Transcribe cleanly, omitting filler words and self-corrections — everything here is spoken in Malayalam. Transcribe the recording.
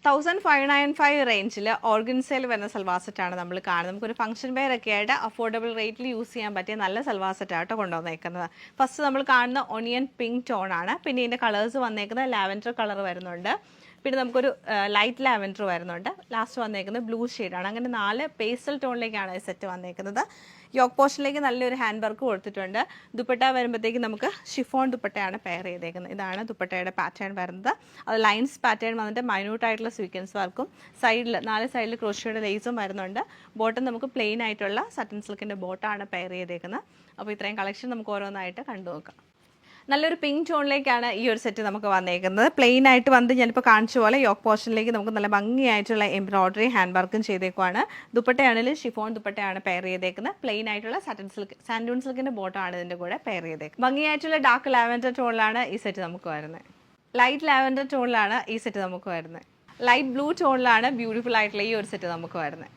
1595 റേഞ്ചിൽ ഓർഗൻസയിൽ വരുന്ന സൽവാർ സെറ്റാണ് നമ്മൾ കാണുന്നത്. നമുക്കൊരു ഫംഗ്ഷൻ വെയർ ഒക്കെ ആയിട്ട് അഫോർഡബിൾ റേറ്റിൽ യൂസ് ചെയ്യാൻ പറ്റിയ നല്ല സൽവാർ സെറ്റാട്ടോ കൊണ്ടുവന്നേക്കുന്നത്. ഫസ്റ്റ് നമ്മൾ കാണുന്ന ഒണിയൻ പിങ്ക് ടോൺ ആണ്. പിന്നെ ഇതിൻ്റെ കളേഴ്സ് വന്നേക്കുന്നത് ലാവൻഡർ കളർ വരുന്നുണ്ട്, പിന്നെ നമുക്കൊരു ലൈറ്റ് ലാവൻഡർ വരുന്നുണ്ട്, ലാസ്റ്റ് വന്നേക്കുന്നത് ബ്ലൂ ഷെയ്ഡാണ്. അങ്ങനെ 4 പേസ്റ്റൽ ടോണിലേക്കാണ് ഈ സെറ്റ് വന്നേക്കുന്നത്. യോക്ക് പോർഷനിലേക്ക് നല്ലൊരു ഹാൻഡ് വർക്ക് കൊടുത്തിട്ടുണ്ട്. ദുപ്പട്ട വരുമ്പോഴത്തേക്ക് നമുക്ക് ഷിഫോൺ ദുപ്പട്ടയാണ് പെയർ ചെയ്തേക്കുന്നത്. ഇതാണ് ദുപ്പട്ടയുടെ പാറ്റേൺ വരുന്നത്. അത് ലൈൻസ് പാറ്റേൺ വന്നിട്ട് മൈന്യൂട്ടായിട്ടുള്ള സ്വീക്വൻസ് വർക്കും സൈഡിൽ 4 സൈഡിൽ ക്രോഷ്യയുടെ ലേസും വരുന്നുണ്ട്. ബോട്ടം നമുക്ക് പ്ലെയിൻ ആയിട്ടുള്ള സട്ടൻ സിൽക്കിൻ്റെ ബോട്ടമാണ് പെയർ ചെയ്തേക്കുന്നത്. അപ്പോൾ ഇത്രയും കളക്ഷൻ നമുക്ക് ഓരോന്നായിട്ട് കണ്ടു നോക്കാം. നല്ലൊരു പിങ്ക് ടോണിലേക്കാണ് ഈ ഒരു സെറ്റ് നമുക്ക് വന്നേക്കുന്നത്. പ്ലെയിൻ ആയിട്ട് വന്ന് ഞാനിപ്പോൾ കാണിച്ച പോലെ യോക്ക് പോർഷനിലേക്ക് നമുക്ക് നല്ല ഭംഗിയായിട്ടുള്ള എംബ്രോയ്ഡറി ഹാൻഡ് വർക്കും ചെയ്തേക്കുവാണ്. ദുപ്പട്ടയാണെങ്കിലും ഷിഫോൺ ദുപ്പട്ടയാണ് പെയർ ചെയ്തേക്കുന്നത്. പ്ലെയിൻ ആയിട്ടുള്ള സാൻഡൂൺ സിൽക്കിൻ്റെ ബോട്ടമാണ് ഇതിൻ്റെ കൂടെ പെയർ ചെയ്തേക്കുന്നത്. ഭംഗിയായിട്ടുള്ള ഡാർക്ക് ലാവൻഡർ ടോണിലാണ് ഈ സെറ്റ് നമുക്ക് വരുന്നത്. ലൈറ്റ് ലാവൻഡർ ടോണിലാണ് ഈ സെറ്റ് നമുക്ക് വരുന്നത്. ലൈറ്റ് ബ്ലൂ ടോണിലാണ് ബ്യൂട്ടിഫുൾ ആയിട്ടുള്ള ഈ ഒരു സെറ്റ് നമുക്ക് വരുന്നത്.